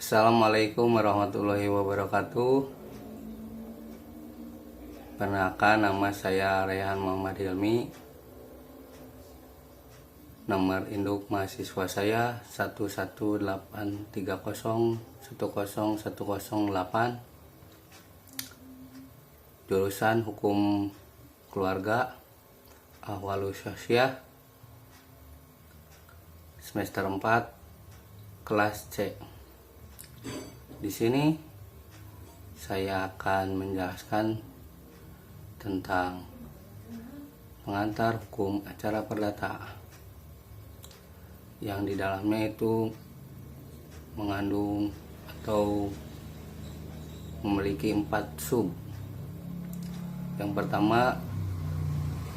Assalamualaikum warahmatullahi wabarakatuh. Perkenalkan, nama saya Rehan Muhammad Hilmi. Nomor induk mahasiswa saya 11830100108. Jurusan Hukum Keluarga, Ahwalus Sosiah, semester 4, kelas C. Di sini saya akan menjelaskan tentang pengantar hukum acara perdata yang di dalamnya itu mengandung atau memiliki 4 sub. Yang pertama,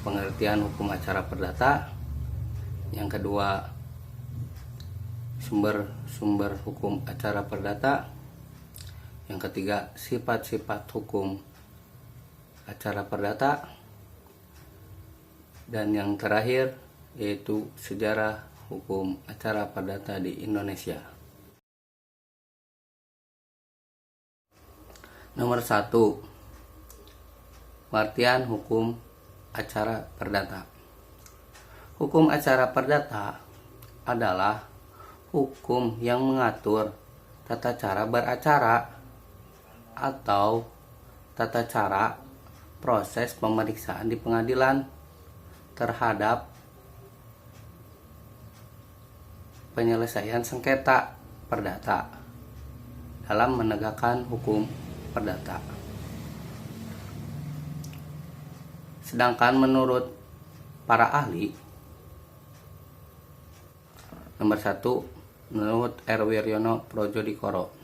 pengertian hukum acara perdata. Yang kedua, sumber-sumber hukum acara perdata. Yang ketiga, sifat-sifat hukum acara perdata. Dan yang terakhir yaitu sejarah hukum acara perdata di Indonesia. Nomor 1, pengertian hukum acara perdata. Hukum acara perdata adalah hukum yang mengatur tata cara beracara atau tata cara proses pemeriksaan di pengadilan terhadap penyelesaian sengketa perdata dalam menegakkan hukum perdata. Sedangkan menurut para ahli, nomor 1, menurut R. Wiryono Projodikoro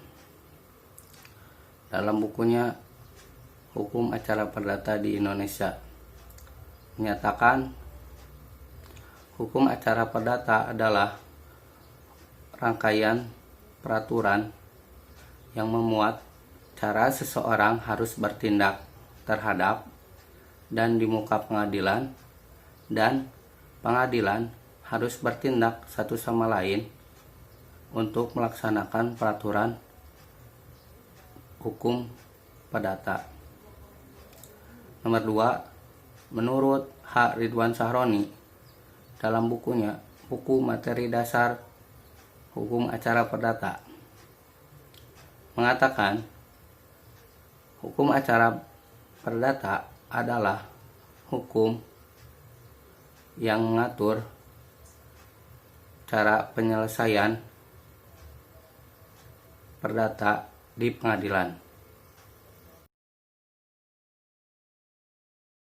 dalam bukunya Hukum Acara Perdata di Indonesia menyatakan hukum acara perdata adalah rangkaian peraturan yang memuat cara seseorang harus bertindak terhadap dan di muka pengadilan, dan pengadilan harus bertindak satu sama lain untuk melaksanakan peraturan hukum perdata. Nomor 2, menurut H. Ridwan Sahroni dalam bukunya Buku Materi Dasar Hukum Acara Perdata mengatakan hukum acara perdata adalah hukum yang mengatur cara penyelesaian perdata di pengadilan.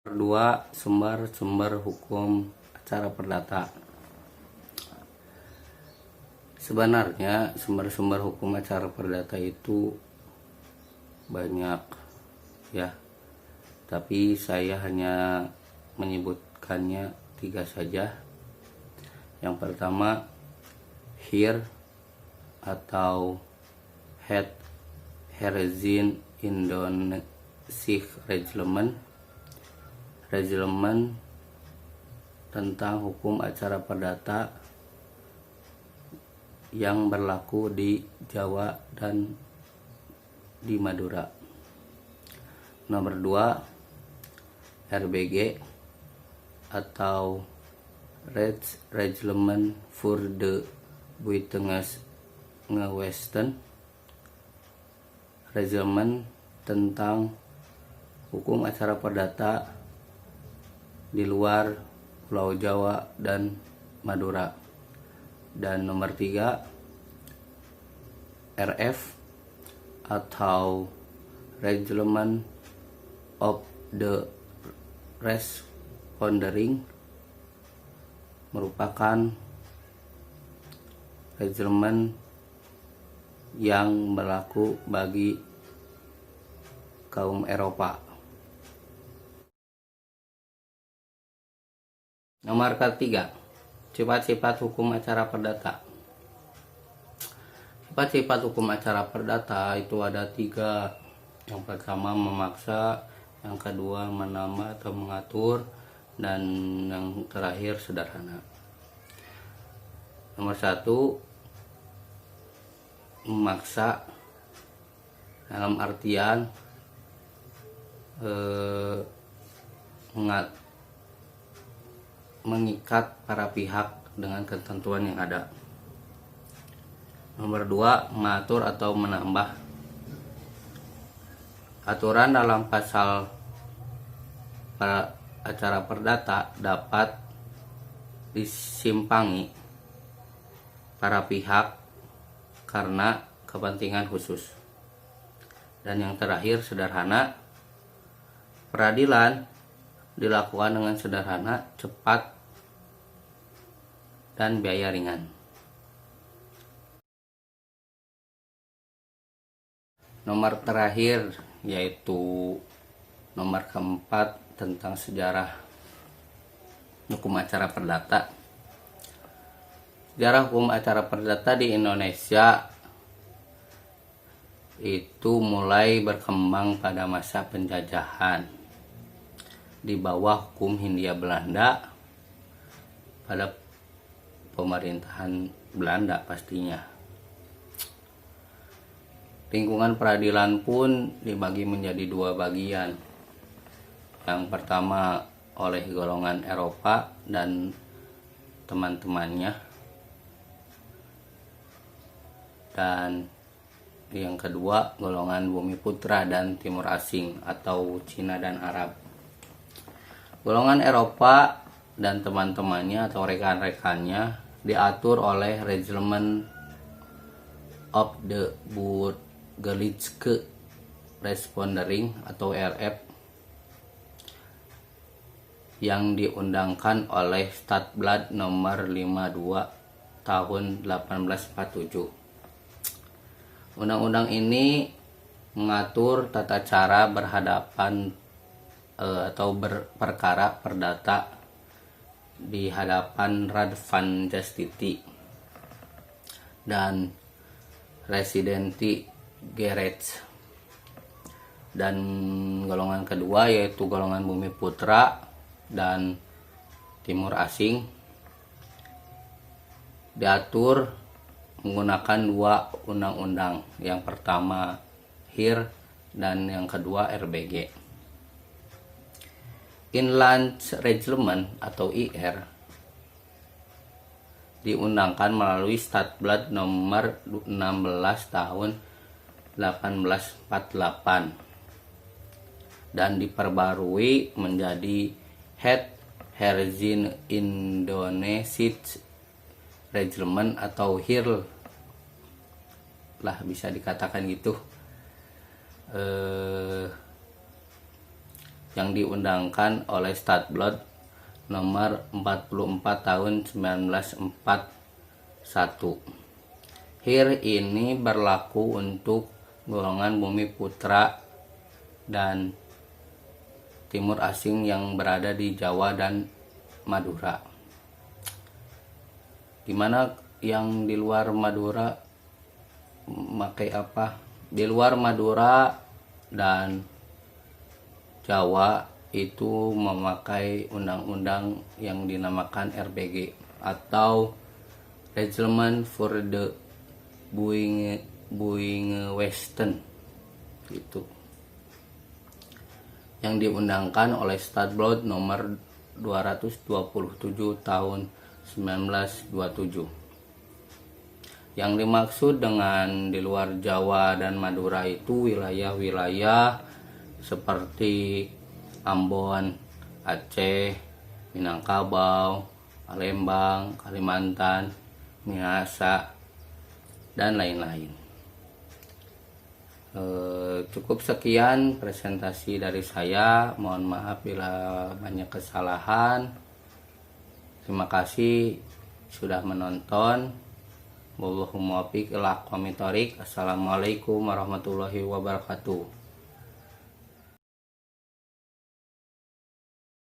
Kedua, sumber-sumber hukum acara perdata. Sebenarnya sumber-sumber hukum acara perdata itu banyak ya, tapi saya hanya menyebutkannya 3 saja. Yang pertama, HIR atau Het Herzien Indonesisch Reglement tentang hukum acara perdata yang berlaku di Jawa dan di Madura. Nomor 2, RBG atau Reglement voor de Buitengewesten, reglement tentang hukum acara perdata di luar Pulau Jawa dan Madura. Dan nomor 3, RF atau Reglement of the Respondering merupakan reglement yang berlaku bagi kaum Eropa. Nomor 3, sifat-sifat hukum acara perdata. Sifat-sifat hukum acara perdata itu ada 3. Yang pertama, memaksa. Yang kedua, menambah atau mengatur. Dan yang terakhir, sederhana. Nomor 1, memaksa dalam artian mengikat para pihak dengan ketentuan yang ada. Nomor 2, mengatur atau menambah. Aturan dalam pasal acara perdata dapat disimpangi para pihak karena kepentingan khusus. Dan yang terakhir, sederhana. Peradilan dilakukan dengan sederhana, cepat, dan biaya ringan. Nomor terakhir yaitu nomor keempat tentang sejarah hukum acara perdata. Sejarah hukum acara perdata di Indonesia itu mulai berkembang pada masa penjajahan di bawah hukum Hindia Belanda pada pemerintahan Belanda pastinya. Lingkungan peradilan pun dibagi menjadi 2 bagian. Yang pertama oleh golongan Eropa dan teman-temannya, dan yang kedua golongan Bumiputra dan Timur Asing atau Cina dan Arab. Golongan Eropa dan teman-temannya atau rekan-rekannya diatur oleh Reglement of the Burgerlijke Respondering atau RF yang diundangkan oleh Stadblad nomor 52 tahun 1847. Undang-undang ini mengatur tata cara berhadapan atau berperkara perdata di hadapan Raad van Justitie dan Residenti Gerecht. Dan golongan kedua yaitu golongan Bumiputra dan Timur Asing diatur menggunakan 2 undang-undang. Yang pertama HIR dan yang kedua RBG. Inland Reglement atau IR diundangkan melalui Stadblad nomor 16 tahun 1848 dan diperbarui menjadi Het Herzien Indonesisch Reglement atau HIR lah, bisa dikatakan gitu, yang diundangkan oleh Stadblad nomor 44 tahun 1941. HIR ini berlaku untuk golongan Bumiputra dan Timur Asing yang berada di Jawa dan Madura. Gimana yang di luar Madura memakai apa? Di luar Madura dan Jawa itu memakai undang-undang yang dinamakan RBG atau Reglement for the Boeing Western gitu, yang diundangkan oleh Stadblad nomor 227 tahun 1927. Yang dimaksud dengan di luar Jawa dan Madura itu wilayah-wilayah seperti Ambon, Aceh, Minangkabau, Palembang, Kalimantan, Minahasa, dan lain-lain. Cukup sekian presentasi dari saya. Mohon maaf bila banyak kesalahan. Terima kasih sudah menonton. Wallahul muwaffiq ila aqwamit thoriq. Assalamualaikum warahmatullahi wabarakatuh.